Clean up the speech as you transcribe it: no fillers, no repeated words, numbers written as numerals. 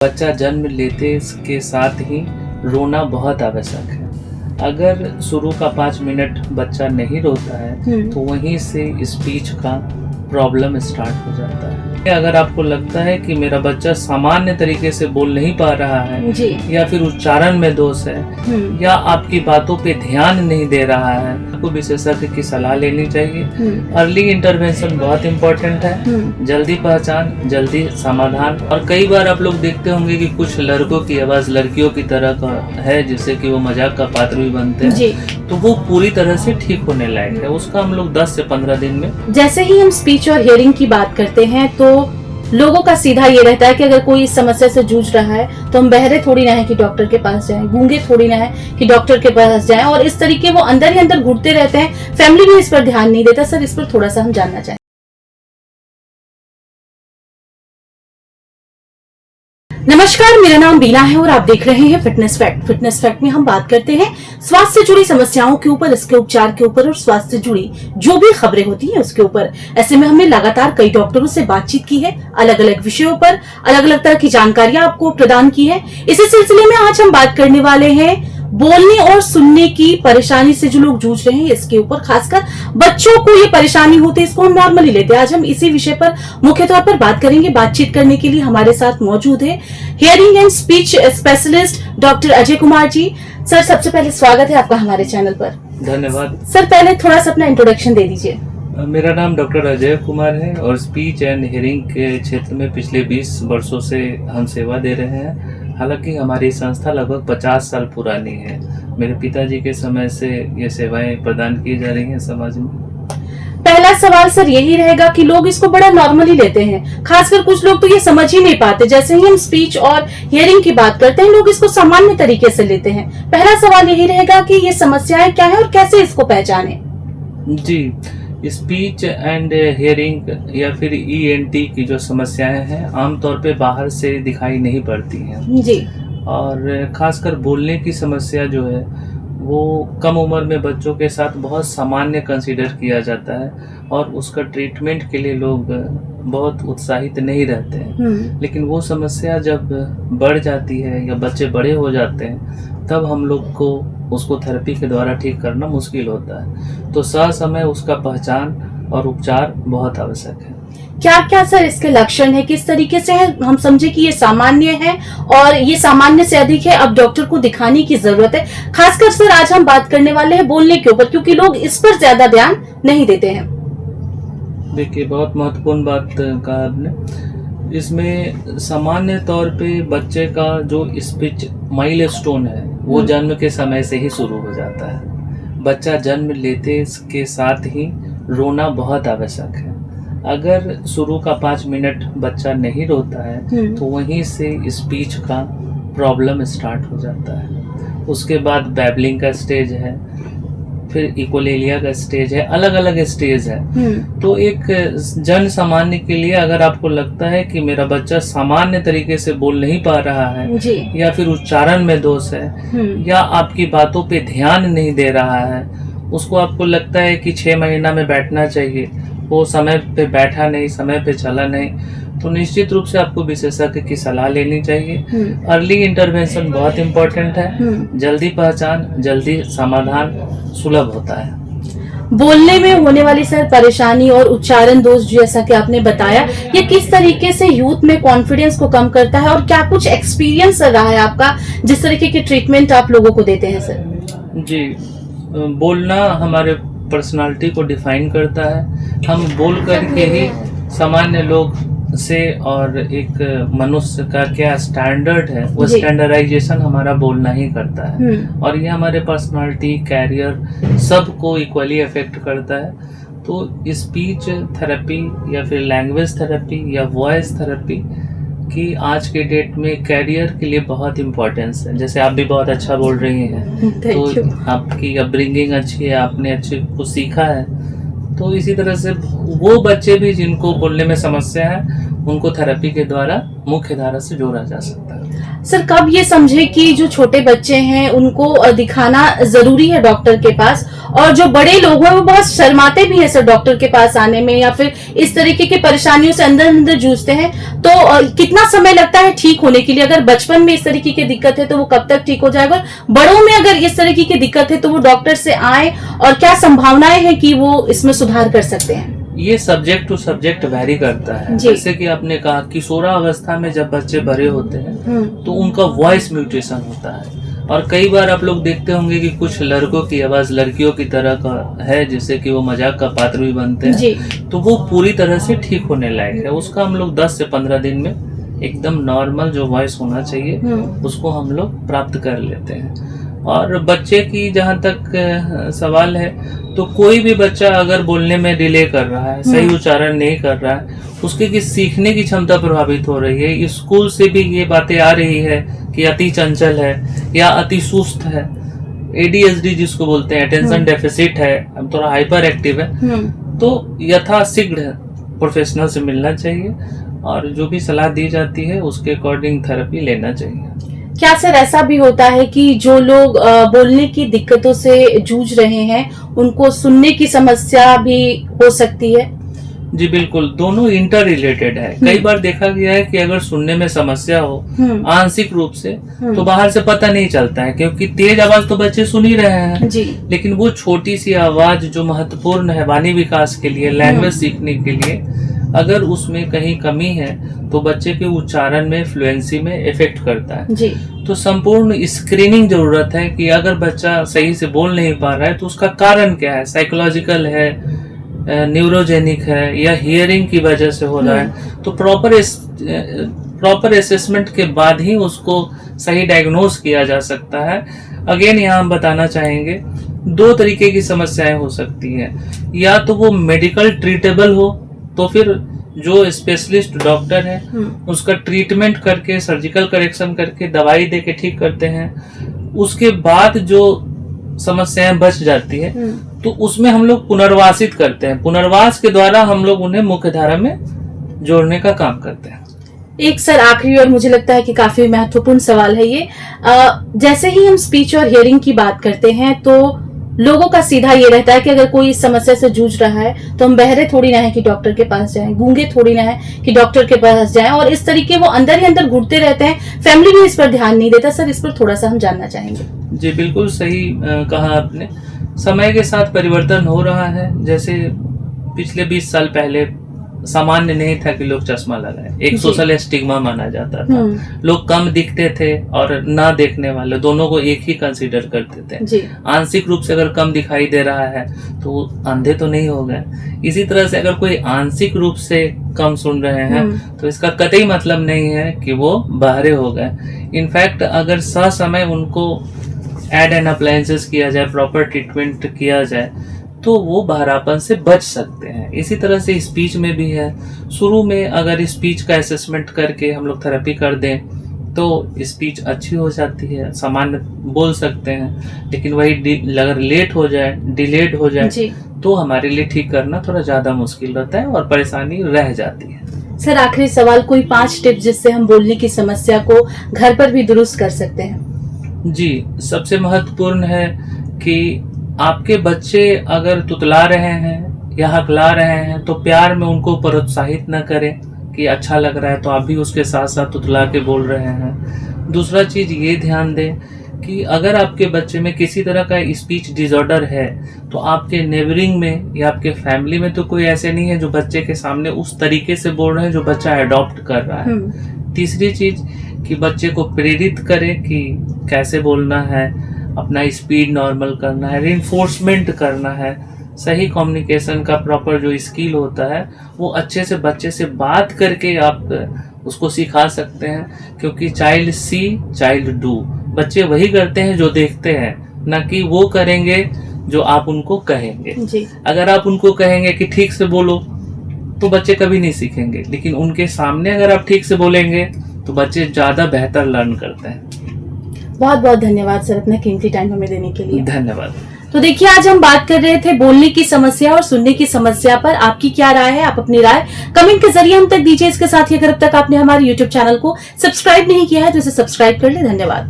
बच्चा जन्म लेते के साथ ही रोना बहुत आवश्यक है। अगर शुरू का 5 मिनट बच्चा नहीं रोता है तो वहीं से स्पीच का प्रॉब्लम स्टार्ट हो जाता है। अगर आपको लगता है कि मेरा बच्चा सामान्य तरीके से बोल नहीं पा रहा है जी। या फिर उच्चारण में दोष है या आपकी बातों पे ध्यान नहीं दे रहा है, आपको विशेषज्ञ की सलाह लेनी चाहिए। अर्ली इंटरवेंशन बहुत इम्पोर्टेंट है। जल्दी पहचान, जल्दी समाधान। और कई बार आप लोग देखते होंगे कि कुछ लड़कों की आवाज लड़कियों की तरह है, जिससे कि वो मजाक का पात्र भी बनते हैं, तो वो पूरी तरह से ठीक होने लायक है। उसका हम लोग 10 से 15 दिन में। जैसे ही हम स्पीच और हियरिंग की बात करते हैं तो लोगों का सीधा ये रहता है कि अगर कोई इस समस्या से जूझ रहा है तो हम बहरे थोड़ी ना है कि डॉक्टर के पास जाएं, गूंगे थोड़ी ना है कि डॉक्टर के पास जाएं, और इस तरीके वो अंदर ही अंदर घुटते रहते हैं। फैमिली भी इस पर ध्यान नहीं देता। सर, इस पर थोड़ा सा हम जानना चाहें। नमस्कार, मेरा नाम बीना है और आप देख रहे हैं फिटनेस फैक्ट। फिटनेस फैक्ट में हम बात करते हैं स्वास्थ्य से जुड़ी समस्याओं के ऊपर, इसके उपचार के ऊपर और स्वास्थ्य से जुड़ी जो भी खबरें होती हैं उसके ऊपर। ऐसे में हमने लगातार कई डॉक्टरों से बातचीत की है, अलग अलग विषयों पर अलग अलग तरह की जानकारियां आपको प्रदान की है। इसी सिलसिले में आज हम बात करने वाले हैं बोलने और सुनने की परेशानी से जो लोग जूझ रहे हैं, इसके ऊपर। खासकर बच्चों को ये परेशानी होती है, इसको हम नॉर्मली लेते हैं। आज हम इसी विषय पर मुख्य तौर पर बात करेंगे। बातचीत करने के लिए हमारे साथ मौजूद है hearing and speech specialist doctor Ajay Kumar ji. Sir, सबसे पहले स्वागत है आपका हमारे चैनल पर। धन्यवाद। सर, पहले थोड़ा सा अपना इंट्रोडक्शन दे दीजिए। मेरा नाम डॉक्टर अजय कुमार है और स्पीच एंड हियरिंग के क्षेत्र में पिछले 20 वर्षों से हम सेवा दे रहे हैं। हालांकि हमारी संस्था लगभग 50 साल पुरानी है। मेरे पिताजी के समय से ये सेवाएं प्रदान की जा रही हैं समाज में। पहला सवाल सर यही रहेगा कि लोग इसको बड़ा नॉर्मली लेते हैं। खासकर कुछ लोग तो ये समझ ही नहीं पाते। जैसे ही हम स्पीच और हियरिंग की बात करते हैं, लोग इसको सामान्य तरीके से लेते हैं। पहला सवाल यही रहेगा कि ये समस्याएं क्या है और कैसे इसको पहचाने। जी, स्पीच एंड हियरिंग या फिर ENT की जो समस्याएं हैं आमतौर पे बाहर से दिखाई नहीं पड़ती हैं जी। और खासकर बोलने की समस्या जो है वो कम उम्र में बच्चों के साथ बहुत सामान्य कंसीडर किया जाता है और उसका ट्रीटमेंट के लिए लोग बहुत उत्साहित नहीं रहते हैं। लेकिन वो समस्या जब बढ़ जाती है या बच्चे बड़े हो जाते हैं तब हम लोग को उसको थेरेपी के द्वारा ठीक करना मुश्किल होता है। तो समय उसका पहचान और उपचार बहुत आवश्यक है। क्या क्या सर इसके लक्षण है, किस तरीके से है हम समझे कि ये सामान्य है और ये सामान्य से अधिक है, अब डॉक्टर को दिखाने की जरूरत है। खासकर सर आज हम बात करने वाले हैं बोलने के ऊपर, क्योंकि लोग इस पर ज्यादा ध्यान नहीं देते हैं। देखिए, बहुत महत्वपूर्ण बात कहा आपने। इसमें सामान्य तौर पे बच्चे का जो स्पीच माइलस्टोन है वो जन्म के समय से ही शुरू हो जाता है। बच्चा जन्म लेते के साथ ही रोना बहुत आवश्यक है। अगर शुरू का 5 मिनट बच्चा नहीं रोता है तो वहीं से स्पीच का प्रॉब्लम स्टार्ट हो जाता है। उसके बाद बैबलिंग का स्टेज है, फिर इकोलेलिया का स्टेज है, अलग अलग स्टेज है। तो एक जन सामान्य के लिए अगर आपको लगता है कि मेरा बच्चा सामान्य तरीके से बोल नहीं पा रहा है या फिर उच्चारण में दोष है या आपकी बातों पे ध्यान नहीं दे रहा है, उसको आपको लगता है कि 6 महीना में बैठना चाहिए, वो समय पे बैठा नहीं, समय पे चला नहीं, तो निश्चित रूप से आपको विशेषज्ञ की सलाह लेनी चाहिए। अर्ली इंटरवेंशन बहुत इम्पोर्टेंट है। जल्दी पहचान, जल्दी समाधान सुलभ होता है। बोलने में होने वाली सर परेशानी और उच्चारण दोष जैसा कि आपने बताया, ये किस तरीके से यूथ में कॉन्फिडेंस को कम करता है और क्या कुछ एक्सपीरियंस रहा है आपका जिस तरीके की ट्रीटमेंट आप लोगों को देते हैं सर? जी, बोलना हमारे पर्सनालिटी को डिफाइन करता है। हम बोल करके ही सामान्य लोग से और एक मनुष्य का क्या स्टैंडर्ड है वो स्टैंडर्डाइजेशन हमारा बोलना ही करता है और ये हमारे पर्सनालिटी, कैरियर सबको इक्वली अफेक्ट करता है। तो स्पीच थेरेपी या फिर लैंग्वेज थेरेपी या वॉइस थेरेपी की आज के डेट में कैरियर के लिए बहुत इम्पोर्टेंस है। जैसे आप भी बहुत अच्छा बोल रही हैं, तो आपकी अपब्रिंगिंग अच्छी है, आपने अच्छे कुछ सीखा है। तो इसी तरह से वो बच्चे भी जिनको बोलने में समस्या है उनको थेरेपी के द्वारा मुख्य धारा से जोड़ा जा सकता है। सर, कब ये समझे कि जो छोटे बच्चे हैं उनको दिखाना जरूरी है डॉक्टर के पास और जो बड़े लोग हैं वो बहुत शर्माते भी हैं सर डॉक्टर के पास आने में, या फिर इस तरीके की परेशानियों से अंदर अंदर जूझते हैं। तो कितना समय लगता है ठीक होने के लिए? अगर बचपन में इस तरीके की दिक्कत है तो वो कब तक ठीक हो जाएगा? बड़ों में अगर इस तरीके की दिक्कत है तो वो डॉक्टर से आए, और क्या संभावनाएं हैं कि वो इसमें सुधार कर सकते हैं? ये सब्जेक्ट टू सब्जेक्ट वैरी करता है। जैसे कि आपने कहा किशोरावस्था में जब बच्चे बड़े होते हैं तो उनका वॉइस म्यूटेशन होता है, और कई बार आप लोग देखते होंगे कि कुछ लड़कों की आवाज लड़कियों की तरह का है, जिससे कि वो मजाक का पात्र भी बनते हैं। तो वो पूरी तरह से ठीक होने लायक है। उसका हम लोग 10 से 15 दिन में एकदम नॉर्मल जो वॉइस होना चाहिए उसको हम लोग प्राप्त कर लेते हैं। और बच्चे की जहाँ तक सवाल है, तो कोई भी बच्चा अगर बोलने में डिले कर रहा है, सही उच्चारण नहीं कर रहा है, उसके की सीखने की क्षमता प्रभावित हो रही है। स्कूल से भी ये बातें आ रही है कि अति चंचल है या अति सुस्त है, ADHD जिसको बोलते हैं, अटेंशन डेफिसिट है, थोड़ा हाइपर एक्टिव है, तो यथाशीघ्र प्रोफेशनल से मिलना चाहिए और जो भी सलाह दी जाती है उसके अकॉर्डिंग थेरेपी लेना चाहिए। क्या सर ऐसा भी होता है कि जो लोग बोलने की दिक्कतों से जूझ रहे हैं उनको सुनने की समस्या भी हो सकती है? जी बिल्कुल, दोनों इंटर रिलेटेड है। कई बार देखा गया है कि अगर सुनने में समस्या हो आंशिक रूप से तो बाहर से पता नहीं चलता है, क्योंकि तेज आवाज तो बच्चे सुन ही रहे हैं जी। लेकिन वो छोटी सी आवाज जो महत्वपूर्ण है वाणी विकास के लिए, लैंग्वेज सीखने के लिए, अगर उसमें कहीं कमी है तो बच्चे के उच्चारण में, फ्लुएंसी में इफेक्ट करता है जी। तो संपूर्ण स्क्रीनिंग जरूरत है कि अगर बच्चा सही से बोल नहीं पा रहा है तो उसका कारण क्या है, साइकोलॉजिकल है, न्यूरोजेनिक है, या हियरिंग की वजह से हो रहा है। तो प्रॉपर असेसमेंट के बाद ही उसको सही डायग्नोज किया जा सकता है। अगेन यहाँ हम बताना चाहेंगे 2 तरीके की समस्याएं हो सकती हैं, या तो वो मेडिकल ट्रीटेबल हो, तो फिर जो स्पेशलिस्ट डॉक्टर है उसका ट्रीटमेंट करके, सर्जिकल करेक्शन करके, दवाई दे के ठीक करते हैं। उसके बाद जो समस्याएं बच जाती है तो उसमें हम लोग पुनर्वासित करते हैं। पुनर्वास के द्वारा हम लोग उन्हें मुख्य धारा में जोड़ने का काम करते हैं। एक सर आखिरी और मुझे लगता है कि काफी महत्वपूर्ण सवाल है ये। जैसे ही हम स्पीच और हियरिंग की बात करते हैं तो लोगों का सीधा ये रहता है कि अगर कोई इस समस्या से जूझ रहा है तो हम बहरे थोड़ी ना है कि डॉक्टर के पास जाएं, गूंगे थोड़ी ना है कि डॉक्टर के पास जाएं, और इस तरीके वो अंदर ही अंदर घुटते रहते हैं। फैमिली भी इस पर ध्यान नहीं देता। सर इस पर थोड़ा सा हम जानना चाहेंगे। जी बिल्कुल सही कहा आपने। समय के साथ परिवर्तन हो रहा है। जैसे पिछले 20 साल पहले सामान्य नहीं था कि लोग चश्मा लगाए, एक सोशल स्टिग्मा माना जाता था। लोग कम दिखते थे और ना देखने वाले दोनों को एक ही कंसीडर करते थे। आंशिक रूप से अगर कम दिखाई दे रहा है तो वो अंधे तो नहीं हो गए। इसी तरह से अगर कोई आंशिक रूप से कम सुन रहे हैं तो इसका कतई मतलब नहीं है कि वो बहरे हो गए। इनफैक्ट अगर ससमय उनको एड एंड अप्लायंसेस किया जाए, प्रॉपर ट्रीटमेंट किया जाए तो वो बहरापन से बच सकते हैं। इसी तरह से स्पीच में भी है। शुरू में अगर स्पीच का असेसमेंट करके हम लोग थेरेपी कर दें तो स्पीच अच्छी हो जाती है, सामान्य बोल सकते हैं। लेकिन वही अगर लेट हो जाए, डिलेड हो जाए तो हमारे लिए ठीक करना थोड़ा ज्यादा मुश्किल रहता है और परेशानी रह जाती है। सर आखिरी सवाल, कोई 5 टिप्स जिससे हम बोलने की समस्या को घर पर भी दुरुस्त कर सकते हैं? जी, सबसे महत्वपूर्ण है कि आपके बच्चे अगर तुतला रहे हैं या हकला रहे हैं तो प्यार में उनको प्रोत्साहित न करें कि अच्छा लग रहा है तो आप भी उसके साथ साथ तुतला के बोल रहे हैं। दूसरा चीज ये ध्यान दें कि अगर आपके बच्चे में किसी तरह का स्पीच डिसऑर्डर है तो आपके नेबरिंग में या आपके फैमिली में तो कोई ऐसे नहीं है जो बच्चे के सामने उस तरीके से बोल रहे हैं जो बच्चा अडॉप्ट कर रहा है। तीसरी चीज कि बच्चे को प्रेरित करें कि कैसे बोलना है, अपना स्पीड नॉर्मल करना है, रिइंफोर्समेंट करना है, सही कम्युनिकेशन का प्रॉपर जो स्किल होता है वो अच्छे से बच्चे से बात करके आप उसको सिखा सकते हैं। क्योंकि चाइल्ड सी चाइल्ड डू, बच्चे वही करते हैं जो देखते हैं, ना कि वो करेंगे जो आप उनको कहेंगे जी। अगर आप उनको कहेंगे कि ठीक से बोलो तो बच्चे कभी नहीं सीखेंगे, लेकिन उनके सामने अगर आप ठीक से बोलेंगे तो बच्चे ज्यादा बेहतर लर्न करते हैं। बहुत बहुत धन्यवाद सर अपना कीमती टाइम हमें देने के लिए। धन्यवाद। तो देखिए आज हम बात कर रहे थे बोलने की समस्या और सुनने की समस्या पर। आपकी क्या राय है? आप अपनी राय कमेंट के जरिए हम तक दीजिए। इसके साथ ही अगर अब तक आपने हमारे YouTube चैनल को सब्सक्राइब नहीं किया है तो इसे सब्सक्राइब कर ले। धन्यवाद।